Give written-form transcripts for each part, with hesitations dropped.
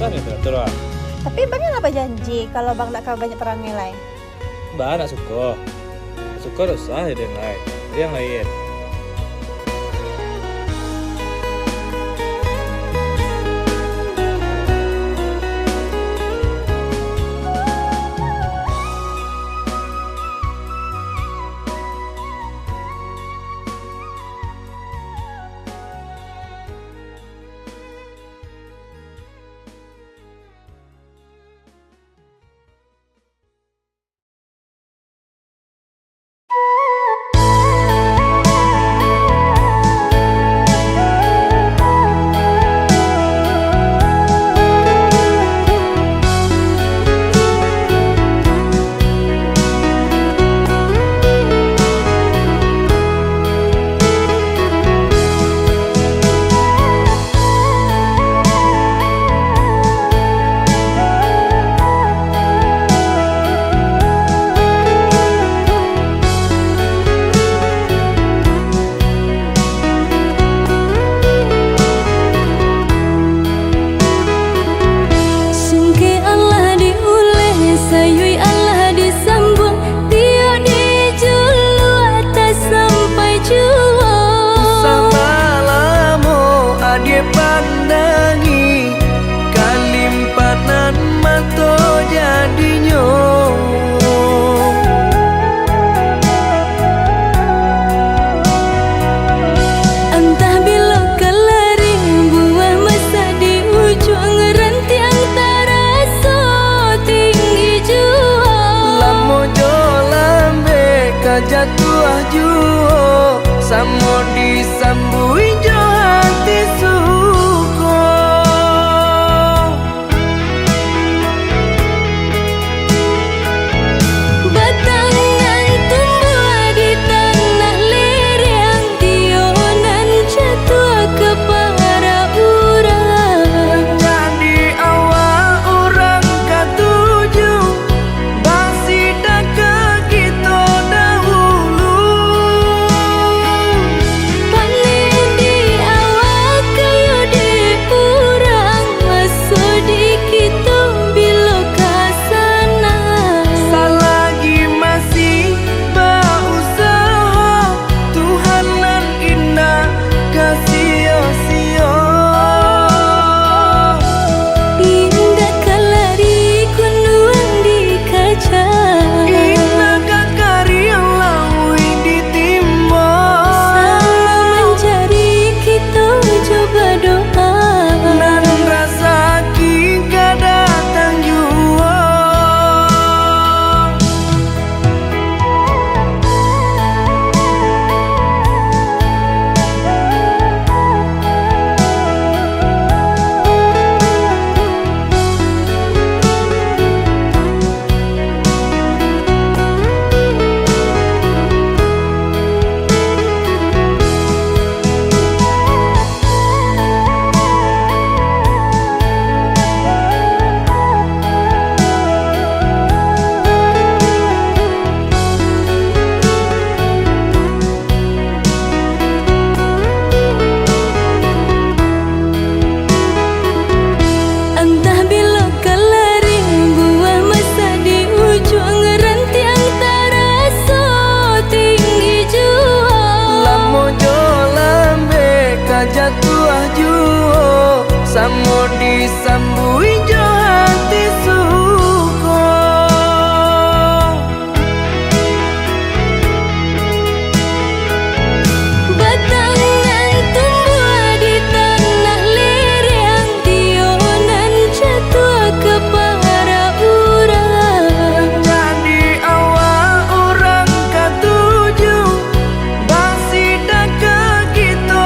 susah nih teratur lah. Tapi bang apa janji kalau bang nak banyak perang nilai? Mbak nak suka usah jadi yang lain. Jadi yang lain. Jatuh juo samo disambui jo hati suko. Batangan tumbuh di tanah lereng, tionan jatuh ke para urang. Jadi awal orang katuju basi dak kita jatuh juo samo disambui jo hati suko. Batangan tumbuh di tanah lereng, tionan jatuh ke para urang. Jadi awal orang katuju basi dak kita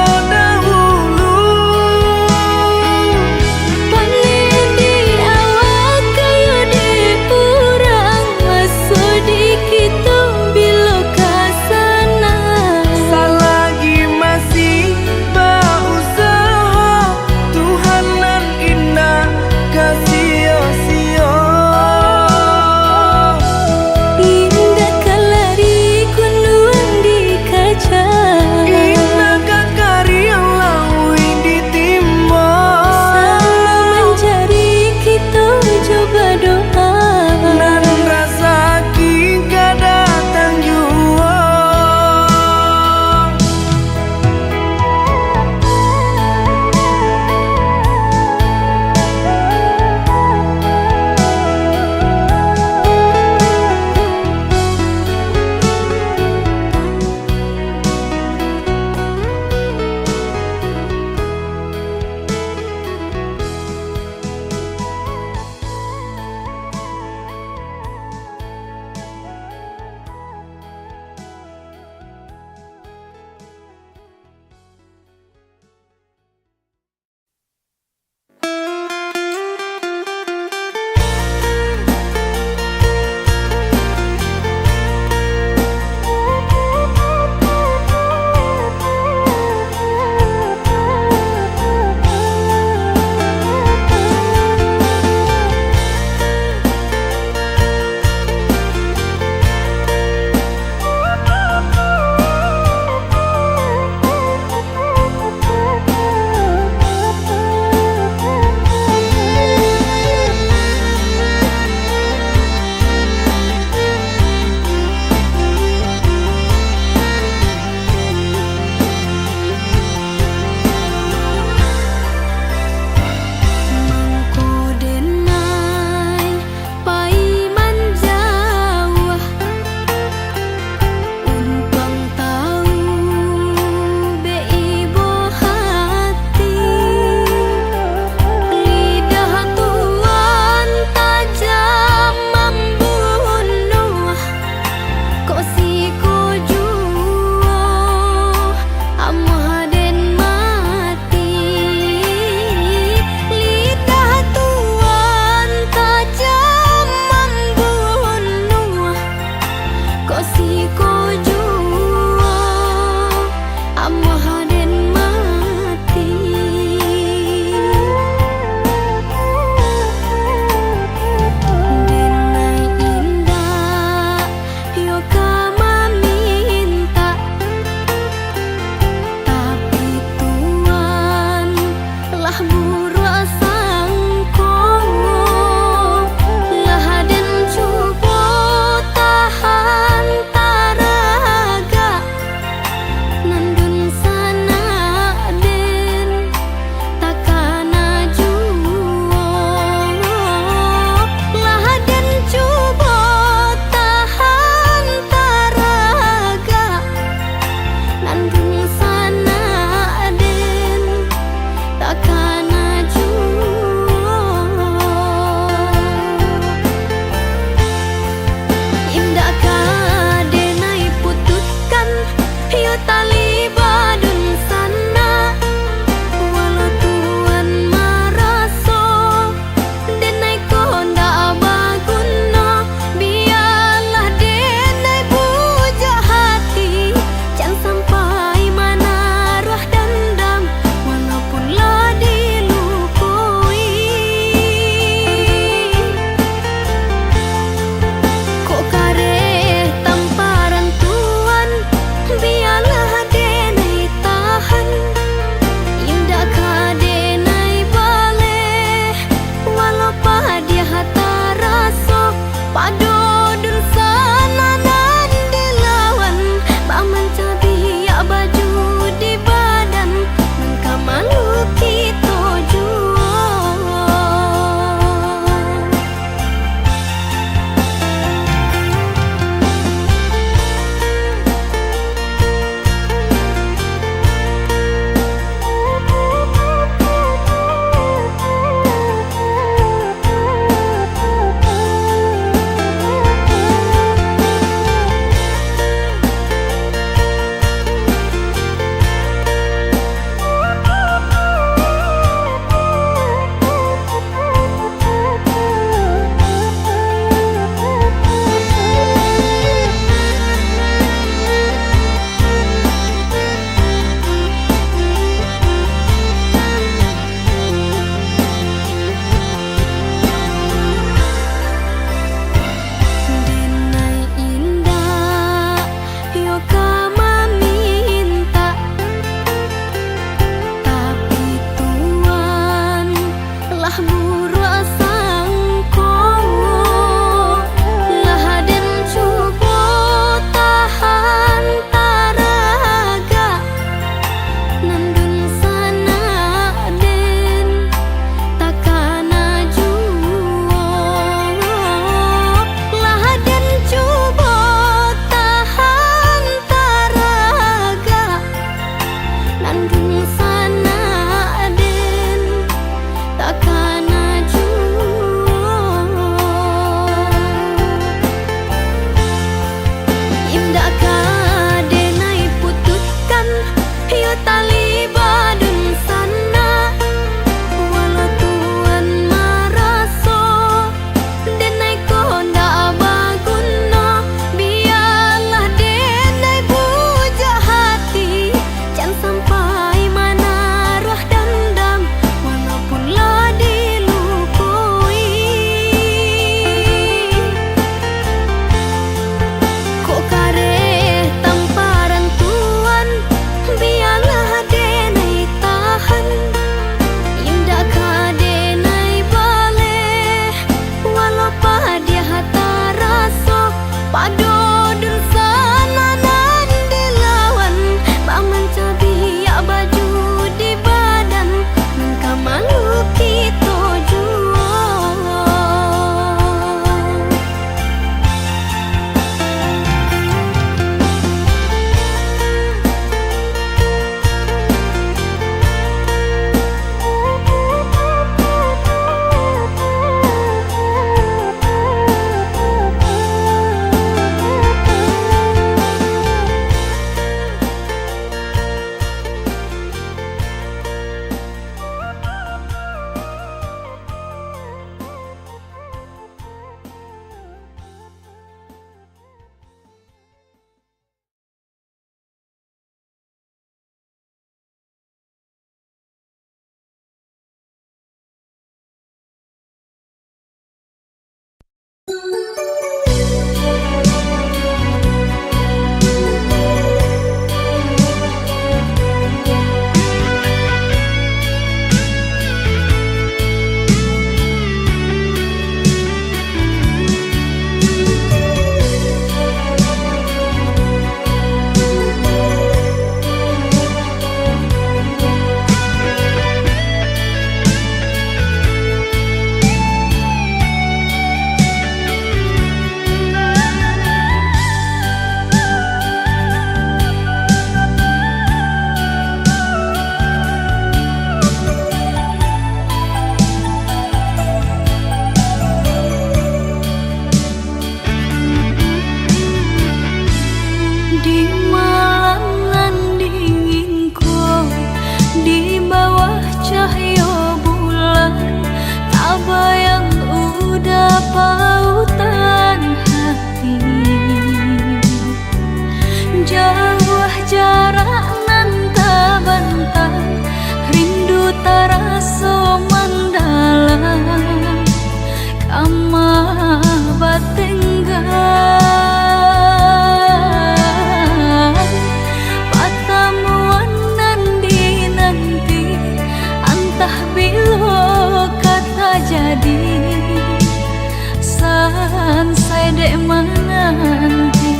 kan saya dek menanti.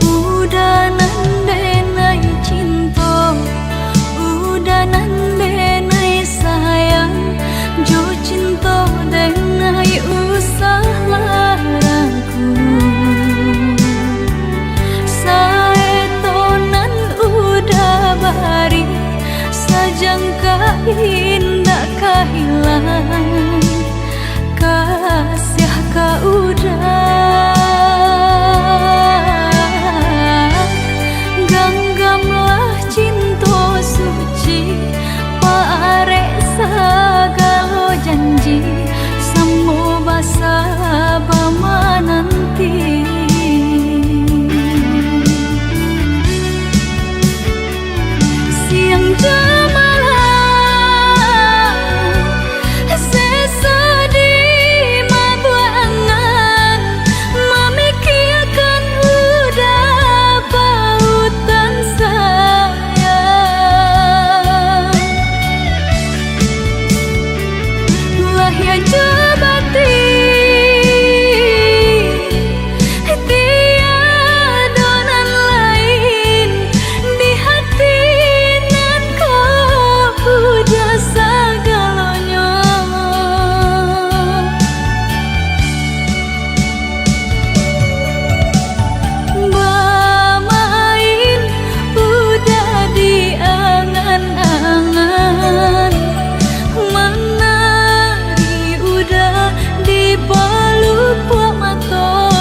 Udah nandenai cinta, udah nandenai sayang, jo cinta denai usah larangku. Saya tonan udah bari, sajangka indah kehilangan, kasih ka udah. Ganggamlah cinta suci, parek segala janji, semua basa bama nanti. Siang jemalah sesedih mabuangan, memikirkan udah pautan sayang. Lah ya jabati tiadonan lain di hati nan kau udah segalanya. Bermain udah di angan-angan, menari udah di pelupuk mata.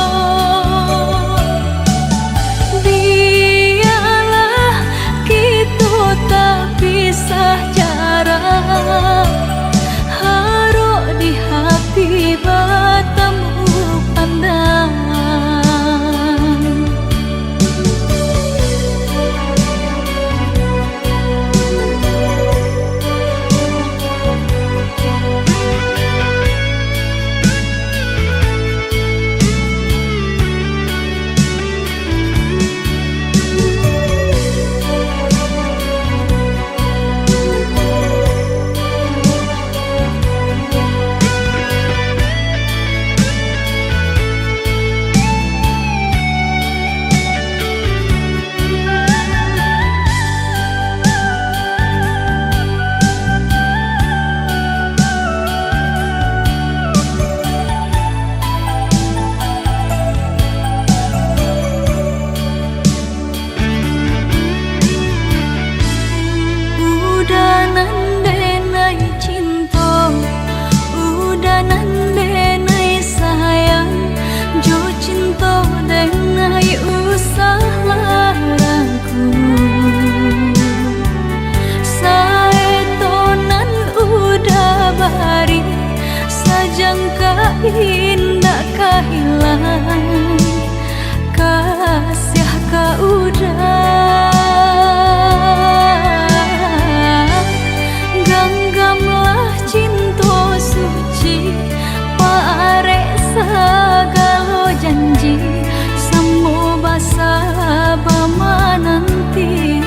Biarlah kita tak pisah jarak, haruk di hati bertemu pandangan. Udah nandenai cinta, udah nandenai sayang, jo cinta denai usah larangku. Saya tonan udah bari, sajangka indah kehilangan, kasih ka udah. Ganggamlah cinta suci, parek segala janji, semua basa bama nanti.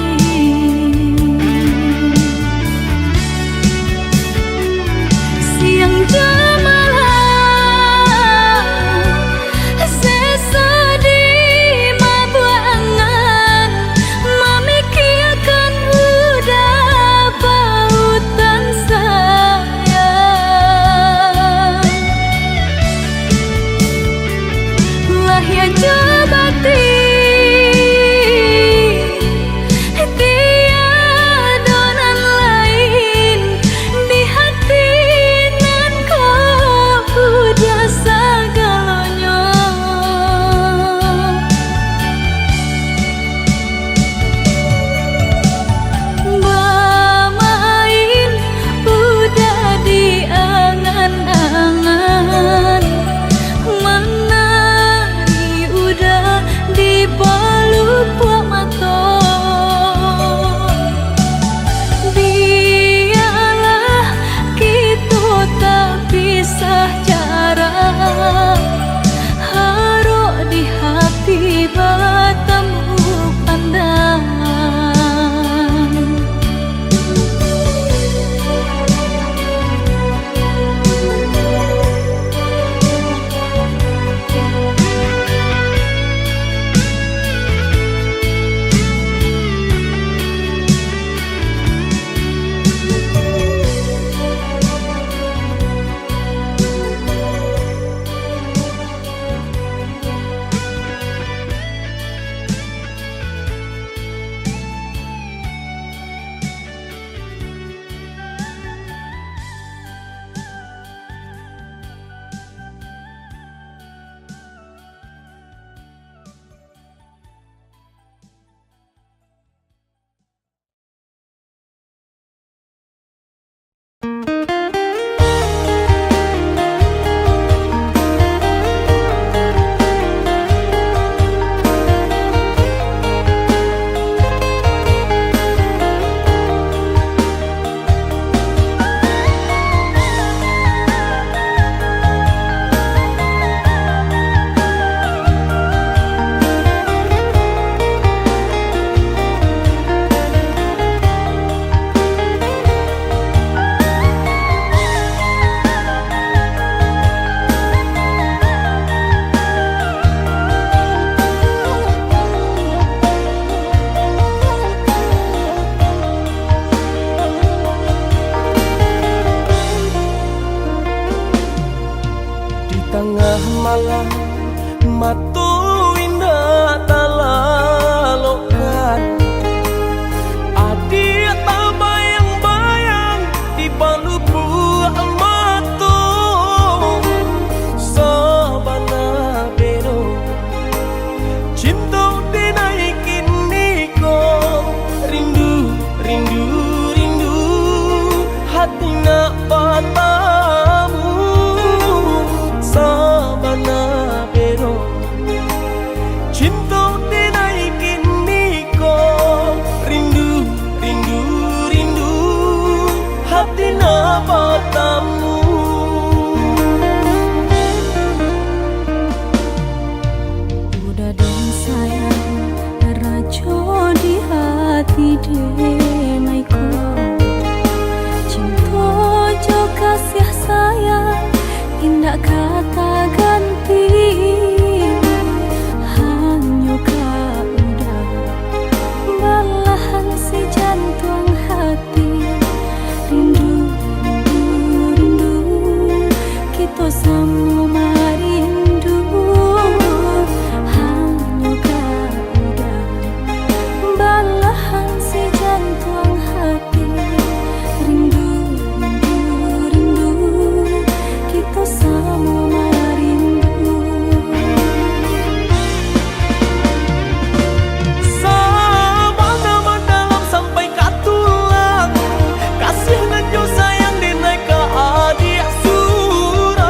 Siang jemalah salah matu indah talalokan adik tak bayang-bayang di palu buah matu sabana bero cinta dinaikin niko rindu rindu rindu hati nak patamu sabana bero cinta dinaikin niko rindu rindu rindu hati nak patamu. Udah dong sayang, rajo di hati denaiku. Cinta jo kasih sayang, indah kata ganti. Hanya kau udah belahan si jantung hati. Rindu, rindu, rindu, kita sama rindu. Hanya kau udah belahan si jantung hati. Rindu, rindu, rindu, kita sama rindu. Sabana mendalam sampai katulang kasih dan jo sayang dinaik ke adik surang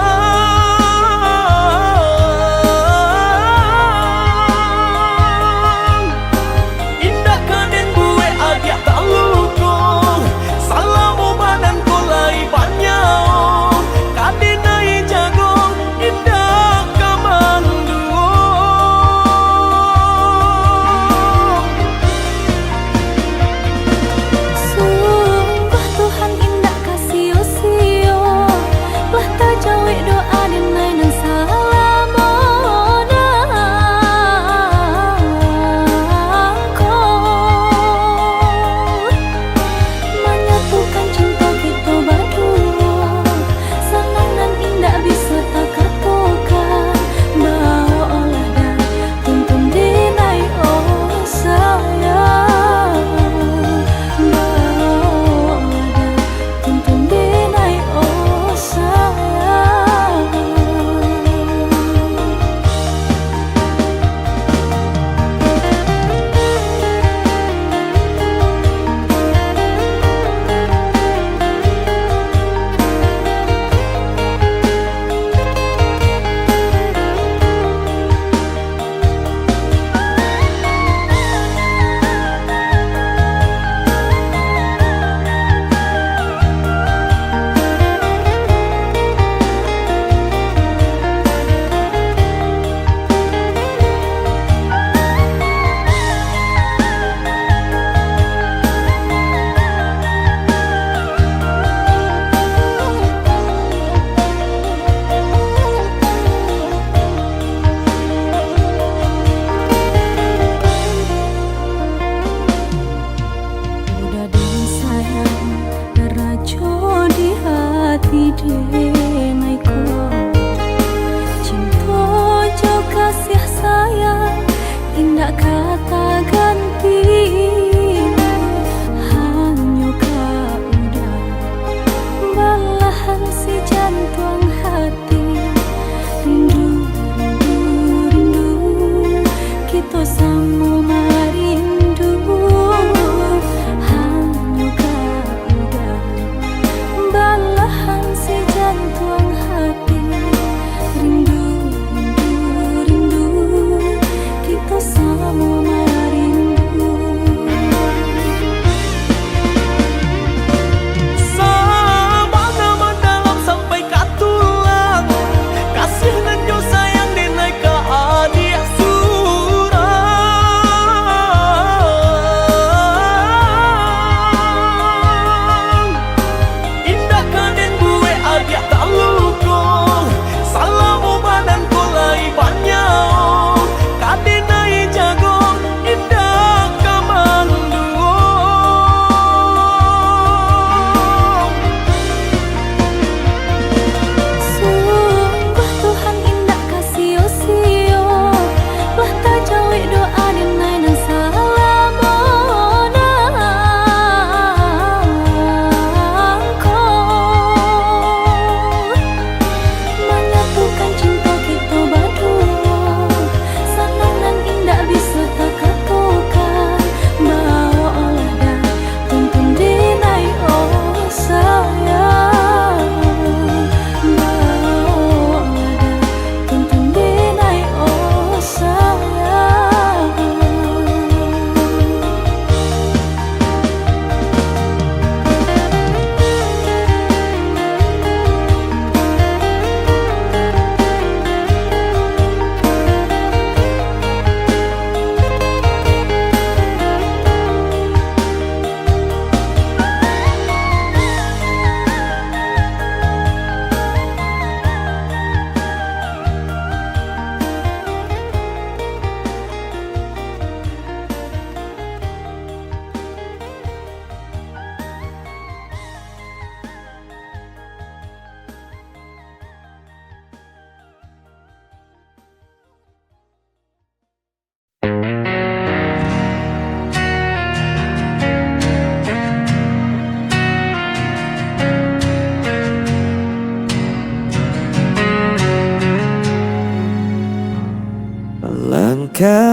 indah kaden gue adik tak luko salam badan ku lai banyak kaden nai jago indah kamanduo. Sungguh Tuhan indah kasih usio lah tak jauh doa dinai dan salamona ko menyatukan cinta kita berdua senang dan indah bisa tak katakan bawa olah dan tuntun dinai oh sayang bawa olah dan tuntun dinai oh sayang. Udah dong sayang, rajo di hati denaiku. Cinta jo kasih sayang, indah kata ganti. Hanya kau udah belahan si jantung hati. Rindu, rindu, rindu, kita sama rindu. Hanya kau udah belahan si jantung hati. Rindu, rindu, rindu, kita sama rindu. Sabana mendalam sampai katulang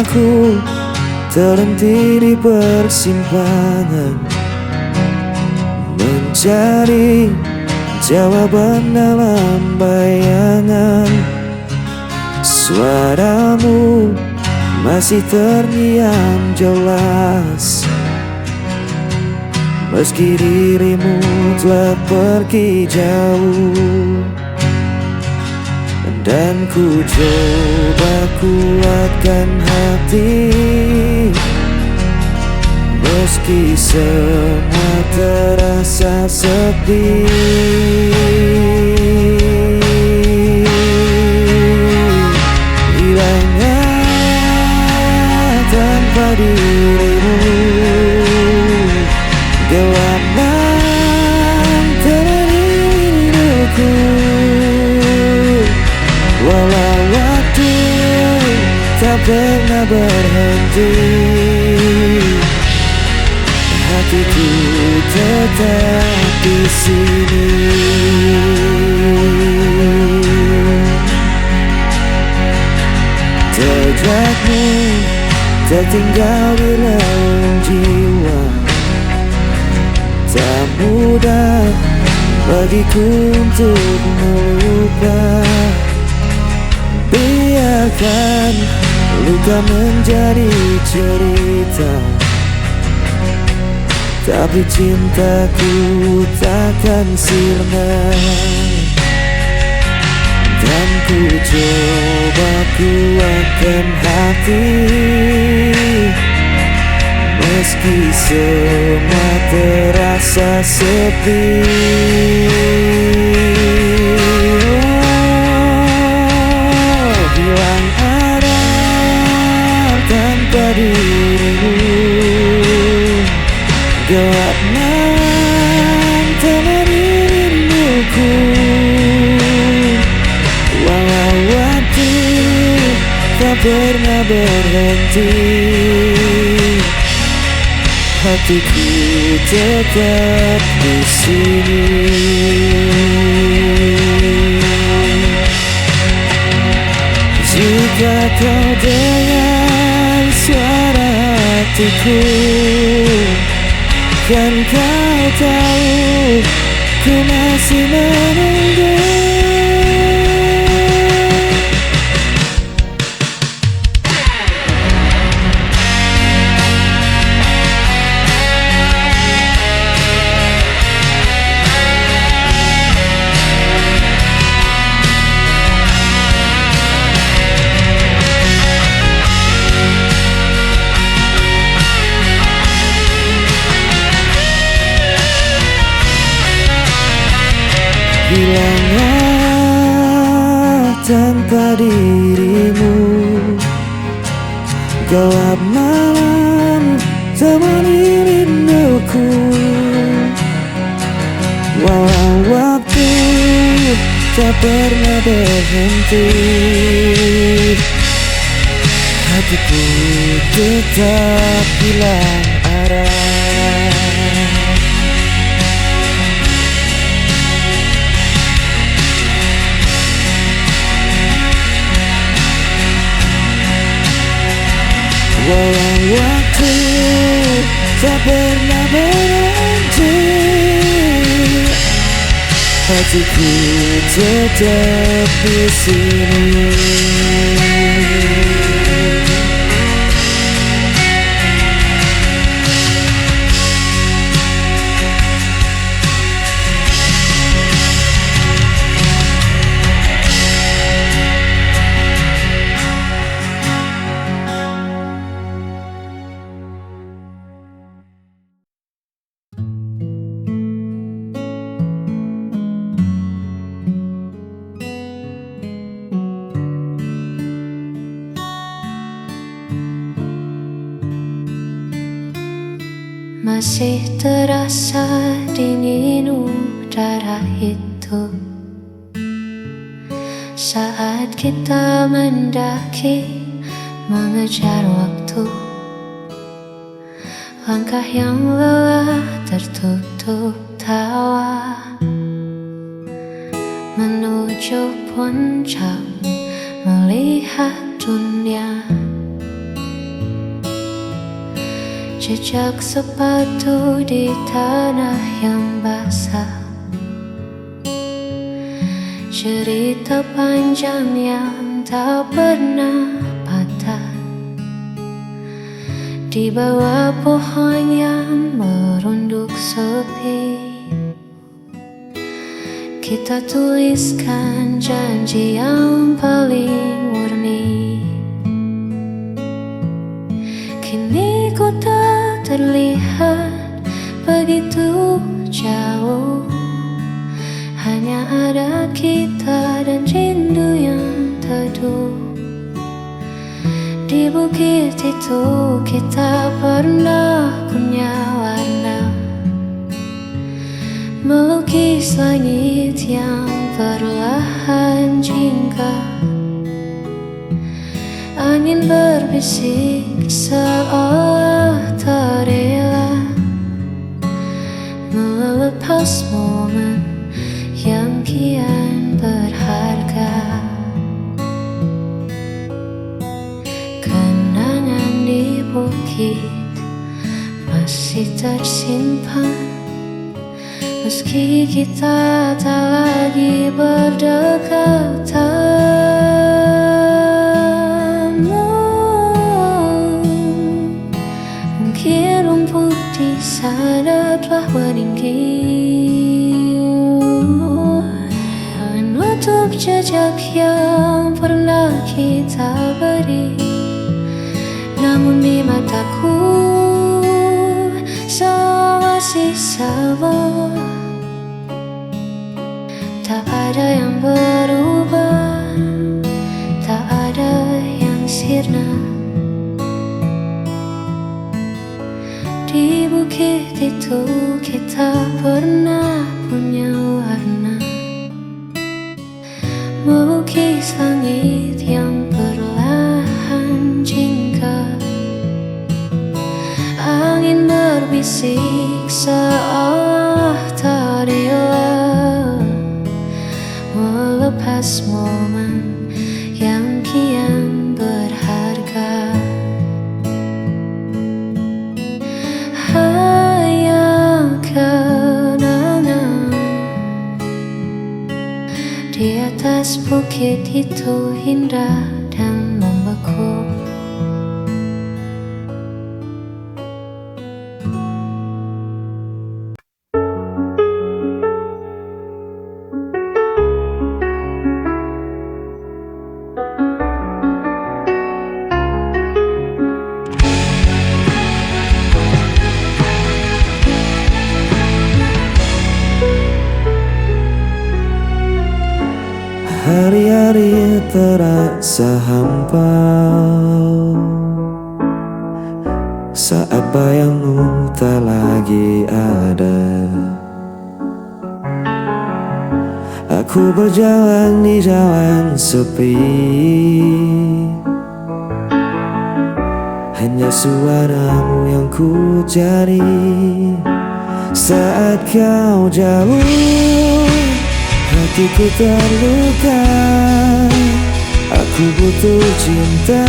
aku terhenti di persimpangan, mencari jawaban dalam bayangan. Suaramu masih terngiang jelas, meski dirimu telah pergi jauh. Dan ku coba kuatkan hati, meski semua terasa sepi. Hilangnya tanpa dirimu, gelap malam telah hidupku. Walau waktu tak pernah berhenti, hatiku tetap di sini. Jejakmu tertinggal di relung jiwa, tak mudah bagiku untuk melupa. Biarkan luka menjadi cerita, tapi cintaku takkan sirna. Dan ku coba kuatkan hati, meski semua terasa sepi. Hilang arah tanpa dirimu, gelap malam telah rinduku. Walau waktu tak pernah berhenti, hatiku tetap di sini. Jika kau dengar suara hatiku, kan kau tahu ku masih menunggu. Hilangnya tanpa dirimu, gelap malam temani rinduku. Walau waktu tak pernah berhenti, hatiku tetap hilang arah. Walau waktu tak pernah berhenti, hatiku tetap di sini. Masih terasa dingin udara itu saat kita mendaki mengejar waktu. Langkah yang lelah tertutup tawa menuju puncak melihat dunia. Jejak sepatu di tanah yang basah, cerita panjang yang tak pernah patah. Di bawah pohon yang merunduk sepi, kita tuliskan janji yang paling murni. Kini ku tak terlihat begitu jauh, hanya ada kita dan rindu yang teduh. Di bukit itu kita pernah punya warna, melukis langit yang perlahan jingga. Angin berbisik seolah tak rela melepas momen yang kian berharga. Kenangan di bukit masih tersimpan, meski kita tak lagi berdekatan. Mungkin rumput di sana telah meninggi, menutup jejak yang pernah kita beri. Namun di mataku semua masih sama, tak ada yang berubah, tak ada yang sirna. Di bukit itu kita pernah punya warna, melukis langit yang perlahan jingga. Angin berbisik seolah tak rela melepas momen yang kian berharga. Hanya kenangan di atas bukit itu indah dan membeku. Hari-hari terasa hampa saat bayangmu tak lagi ada. Aku berjalan di jalan sepi, hanya suaramu yang ku cari. Saat kau jauh, hatiku terluka. Aku butuh cinta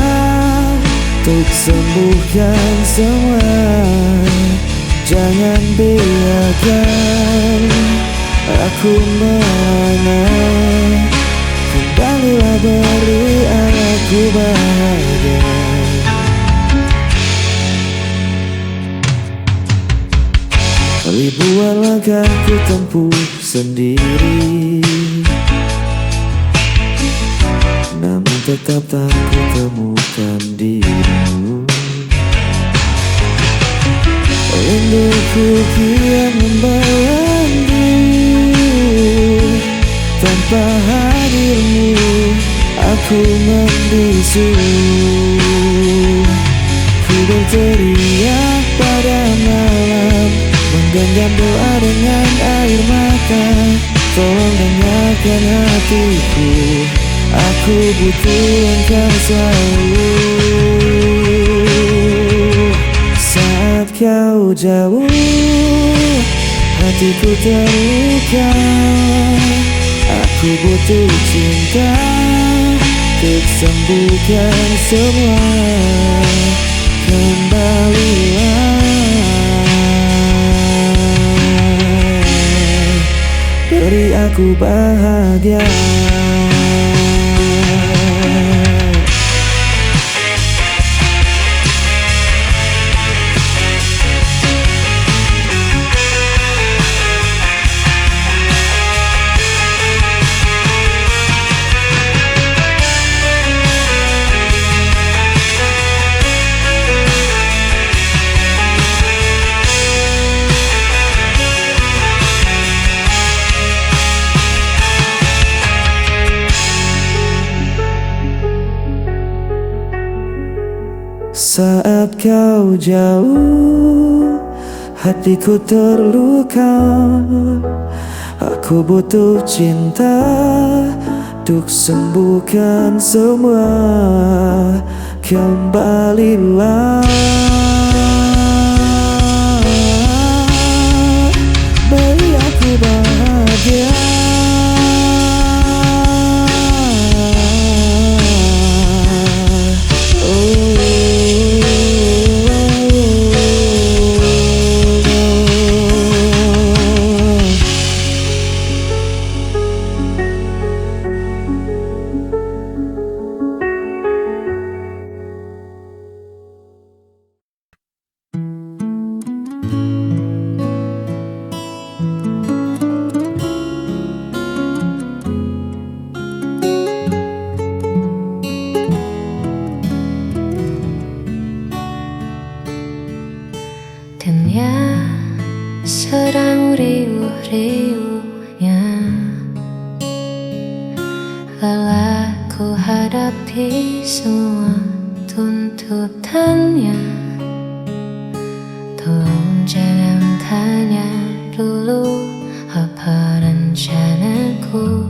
untuk sembuhkan semua. Jangan biarkan aku melana. Kembalilah beri aku bahagia. Ribuan langkah ku tempuh sendiri, namun tetap tak ku temukan dirimu. Rinduku kian membayangmu, tanpa hadirmu aku membisu. Ku berteriak pada malam, menggenggam doa dengan air mata. Tolong dengarkan hatiku, aku butuh engkau selalu. Saat kau jauh, hatiku terluka. Aku butuh cinta untuk sembuhkan semua. Kembalilah beri aku bahagia. Saat kau jauh, hatiku terluka. Aku butuh cinta untuk sembuhkan semua. Kembalilah, beri aku bahagia. Dunia sedang riuh-riuhnya, lelah ku hadapi semua tuntutannya. Tolong jangan tanya dulu apa rencanaku.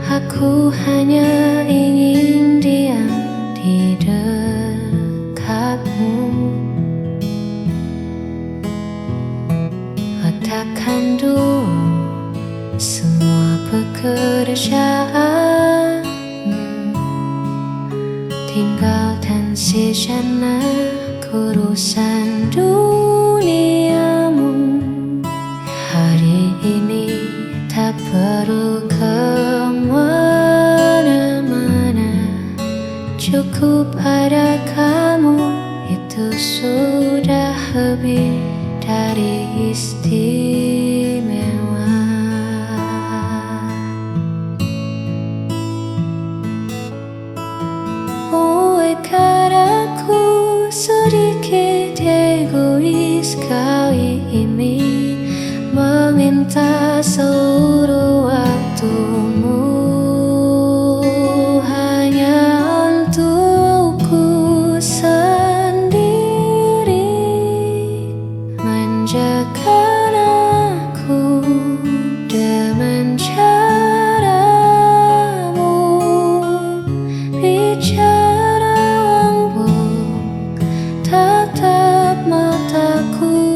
Aku hanya ingin diam di dekatmu. Letakkan dulu semua pekerjaan, tinggalkan sejenak urusan duniamu. Hari ini tak perlu kemana-mana, cukup ada kamu, itu sudah lebih dari istimewa. Buatkan aku sedikit egois kali ini, meminta seluruh waktumu hanya untukku sendiri. Manjakan aku dengan caramu, bicara lembut, tatap mataku.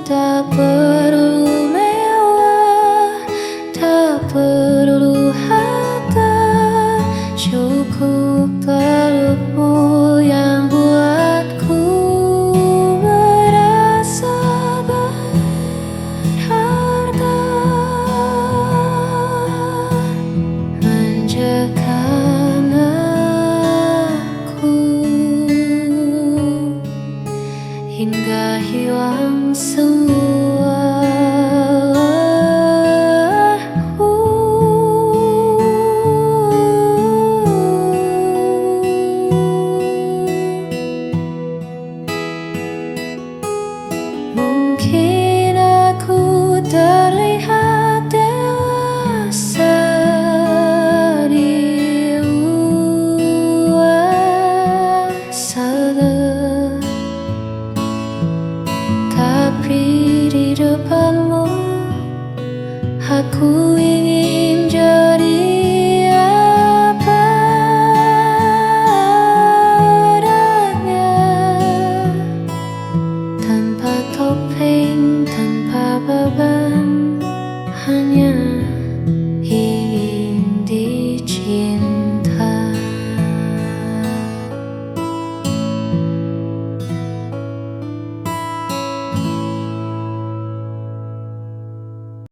Tak perlu mewah, tak perlu harta, cukup pelukmu yang buatku merasa berharga. Manjakan aku hingga hilang semua. Mungkin aku terlihat dewasa di luar sana, tapi di depanmu aku ingin jadi apa adanya, tanpa topeng, tanpa beban, hanya